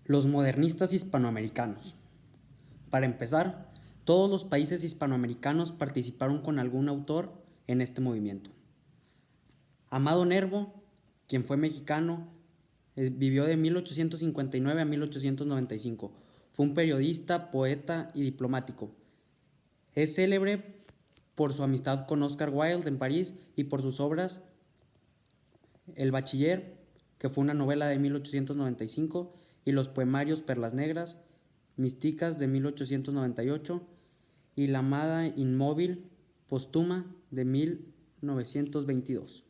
Los modernistas hispanoamericanos. Para empezar, todos los países hispanoamericanos participaron con algún autor en este movimiento. Amado Nervo, quien fue mexicano, vivió de 1859 a 1895. Fue un periodista, poeta y diplomático. Es célebre por su amistad con Oscar Wilde en París y por sus obras El Bachiller, que fue una novela de 1895, y los poemarios Perlas Negras, Místicas de 1898 y La Amada Inmóvil póstuma de 1922.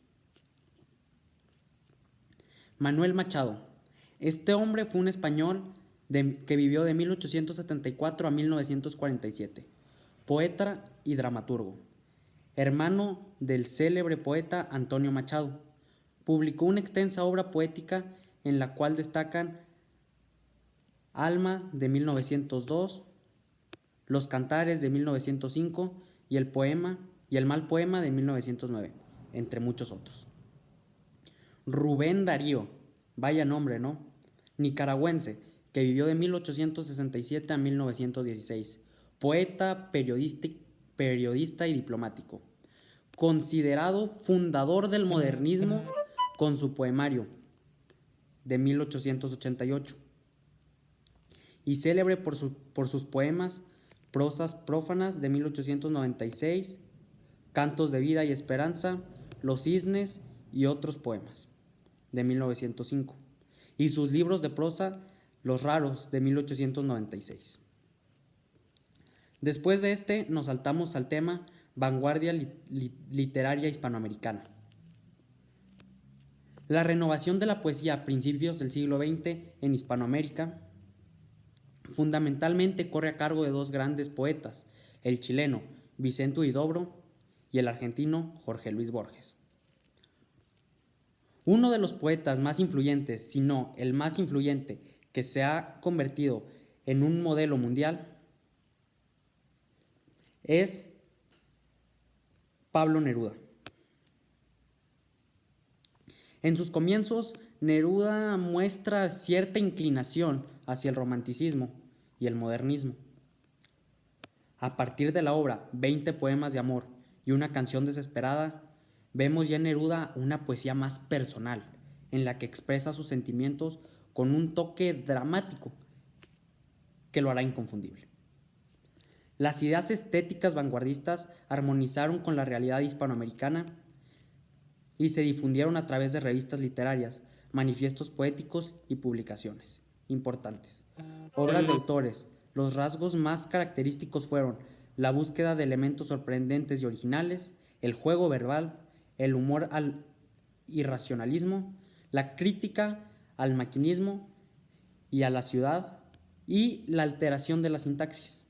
Manuel Machado. Este hombre fue un español que vivió de 1874 a 1947, poeta y dramaturgo, hermano del célebre poeta Antonio Machado. Publicó una extensa obra poética en la cual destacan Alma de 1902, Los Cantares de 1905 y el Mal Poema de 1909, entre muchos otros. Rubén Darío, vaya nombre, ¿no? Nicaragüense, que vivió de 1867 a 1916, poeta, periodista y diplomático, considerado fundador del modernismo con su poemario de 1888 y célebre por sus poemas Prosas Prófanas de 1896, Cantos de Vida y Esperanza, Los Cisnes y otros poemas de 1905, y sus libros de prosa Los Raros de 1896. Después de este nos saltamos al tema vanguardia literaria hispanoamericana. La renovación de la poesía a principios del siglo XX en Hispanoamérica fundamentalmente corre a cargo de dos grandes poetas, el chileno Vicente Huidobro y el argentino Jorge Luis Borges. Uno de los poetas más influyentes, si no el más influyente, que se ha convertido en un modelo mundial, es Pablo Neruda. En sus comienzos, Neruda muestra cierta inclinación hacia el romanticismo y el modernismo. A partir de la obra 20 poemas de amor y una canción desesperada, vemos ya en Neruda una poesía más personal, en la que expresa sus sentimientos con un toque dramático que lo hará inconfundible. Las ideas estéticas vanguardistas armonizaron con la realidad hispanoamericana y se difundieron a través de revistas literarias, manifiestos poéticos y publicaciones importantes. Obras de autores. Los rasgos más característicos fueron la búsqueda de elementos sorprendentes y originales, el juego verbal, el humor al irracionalismo, la crítica al maquinismo y a la ciudad y la alteración de la sintaxis.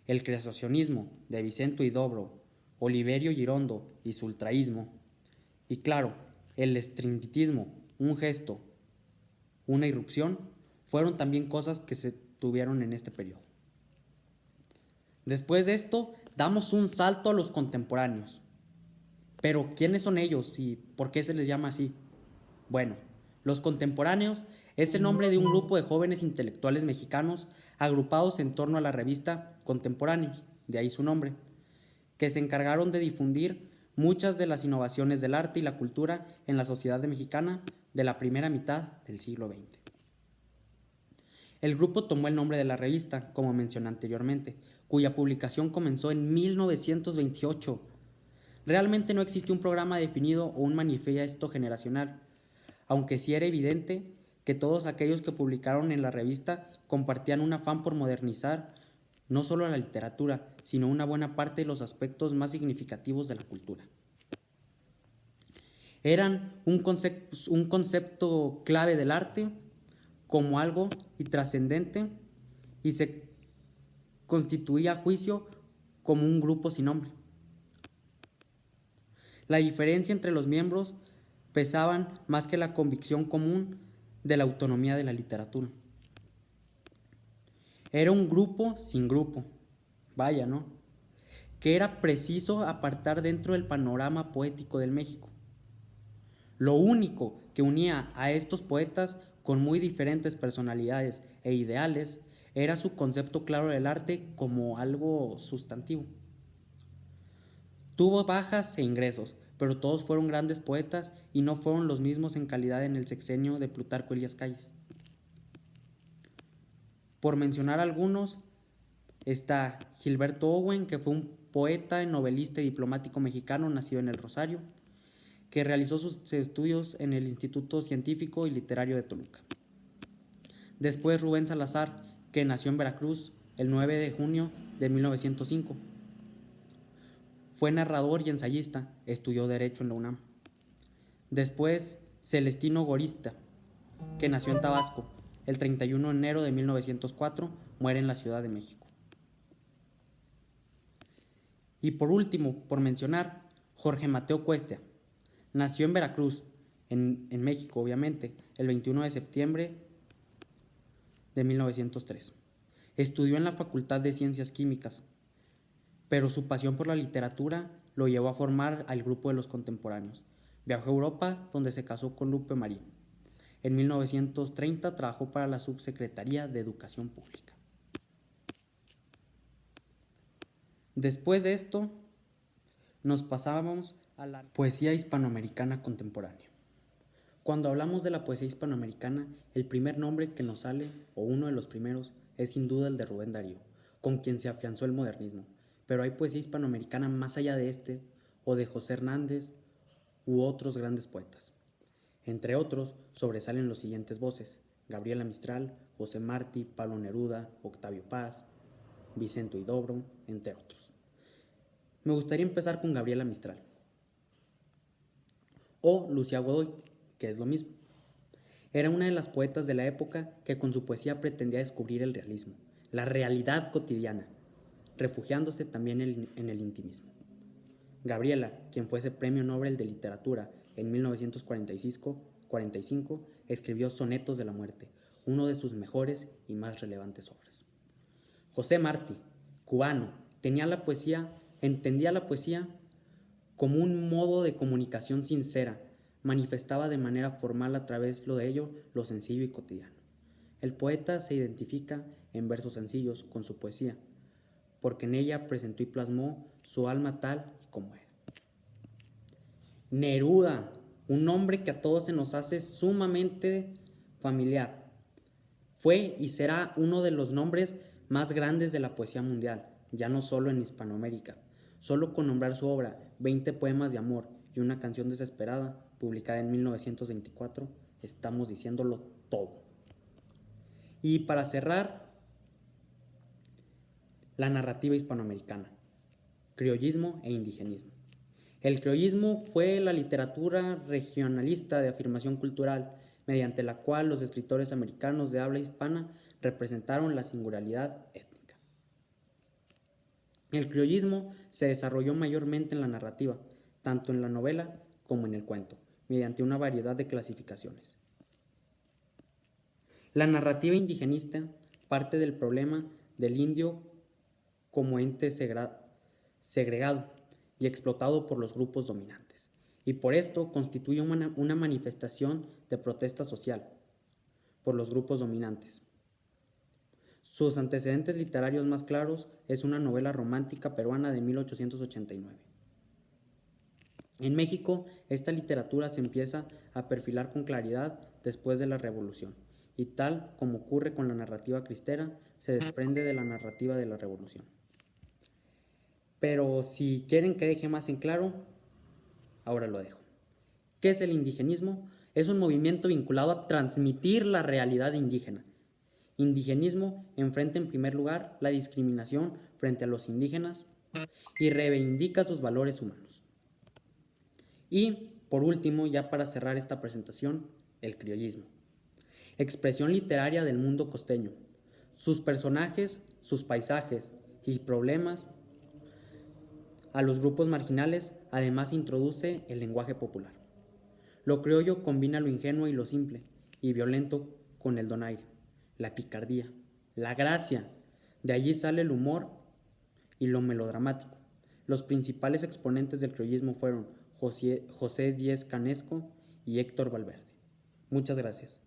El creacionismo de Vicente Huidobro, Oliverio Girondo y su ultraísmo. Y claro, el estringitismo, un gesto, una irrupción, fueron también cosas que se tuvieron en este periodo. Después de esto, damos un salto a los contemporáneos. Pero, ¿quiénes son ellos y por qué se les llama así? Bueno, los contemporáneos es el nombre de un grupo de jóvenes intelectuales mexicanos agrupados en torno a la revista Contemporáneos, de ahí su nombre, que se encargaron de difundir muchas de las innovaciones del arte y la cultura en la sociedad mexicana de la primera mitad del siglo XX. El grupo tomó el nombre de la revista, como mencioné anteriormente, cuya publicación comenzó en 1928. Realmente no existe un programa definido o un manifiesto generacional, aunque sí era evidente que todos aquellos que publicaron en la revista compartían un afán por modernizar no solo la literatura, sino una buena parte de los aspectos más significativos de la cultura. Eran un concepto clave del arte como algo trascendente y se constituía a juicio como un grupo sin nombre. La diferencia entre los miembros pesaban más que la convicción común de la autonomía de la literatura. Era un grupo sin grupo, vaya, ¿no? Que era preciso apartar dentro del panorama poético del México. Lo único que unía a estos poetas con muy diferentes personalidades e ideales era su concepto claro del arte como algo sustantivo. Tuvo bajas e ingresos, pero todos fueron grandes poetas y no fueron los mismos en calidad en el sexenio de Plutarco Elías Calles. Por mencionar algunos, está Gilberto Owen, que fue un poeta, novelista y diplomático mexicano nacido en el Rosario, que realizó sus estudios en el Instituto Científico y Literario de Toluca. Después Rubén Salazar, que nació en Veracruz el 9 de junio de 1905. Fue narrador y ensayista, estudió Derecho en la UNAM. Después Celestino Gorista, que nació en Tabasco el 31 de enero de 1904, muere en la Ciudad de México. Y por último, por mencionar, Jorge Mateo Cuesta, nació en Veracruz, en México obviamente, el 21 de septiembre de 1903. Estudió en la Facultad de Ciencias Químicas, pero su pasión por la literatura lo llevó a formar al grupo de los contemporáneos. Viajó a Europa, donde se casó con Lupe Marín. En 1930 trabajó para la Subsecretaría de Educación Pública. Después de esto, nos pasábamos a la poesía hispanoamericana contemporánea. Cuando hablamos de la poesía hispanoamericana, el primer nombre que nos sale, o uno de los primeros, es sin duda el de Rubén Darío, con quien se afianzó el modernismo. Pero hay poesía hispanoamericana más allá de este, o de José Hernández, u otros grandes poetas. Entre otros, sobresalen los siguientes voces: Gabriela Mistral, José Martí, Pablo Neruda, Octavio Paz, Vicente Huidobro, entre otros. Me gustaría empezar con Gabriela Mistral, o Lucía Godoy, que es lo mismo. Era una de las poetas de la época que con su poesía pretendía descubrir el realismo, la realidad cotidiana, refugiándose también en el intimismo. Gabriela, quien fuese Premio Nobel de Literatura en 1945, escribió Sonetos de la Muerte, uno de sus mejores y más relevantes obras. José Martí, cubano, entendía la poesía como un modo de comunicación sincera, manifestaba de manera formal a través de ello lo sencillo y cotidiano. El poeta se identifica en versos sencillos con su poesía, porque en ella presentó y plasmó su alma tal y como era. Neruda, un nombre que a todos se nos hace sumamente familiar. Fue y será uno de los nombres más grandes de la poesía mundial, ya no solo en Hispanoamérica. Solo con nombrar su obra, 20 poemas de amor y una canción desesperada, publicada en 1924, estamos diciéndolo todo. Y para cerrar, la narrativa hispanoamericana, criollismo e indigenismo. El criollismo fue la literatura regionalista de afirmación cultural, mediante la cual los escritores americanos de habla hispana representaron la singularidad étnica. El criollismo se desarrolló mayormente en la narrativa, tanto en la novela como en el cuento, mediante una variedad de clasificaciones. La narrativa indigenista parte del problema del indio como ente segregado y explotado por los grupos dominantes, y por esto constituye una manifestación de protesta social por los grupos dominantes. Sus antecedentes literarios más claros es una novela romántica peruana de 1889. En México, esta literatura se empieza a perfilar con claridad después de la Revolución, y tal como ocurre con la narrativa cristera, se desprende de la narrativa de la Revolución. Pero si quieren que deje más en claro, ahora lo dejo. ¿Qué es el indigenismo? Es un movimiento vinculado a transmitir la realidad indígena. Indigenismo enfrenta en primer lugar la discriminación frente a los indígenas y reivindica sus valores humanos. Y, por último, ya para cerrar esta presentación, el criollismo. Expresión literaria del mundo costeño. Sus personajes, sus paisajes y problemas a los grupos marginales, además introduce el lenguaje popular. Lo criollo combina lo ingenuo y lo simple, y violento con el donaire, la picardía, la gracia. De allí sale el humor y lo melodramático. Los principales exponentes del criollismo fueron José Díez Canesco y Héctor Valverde. Muchas gracias.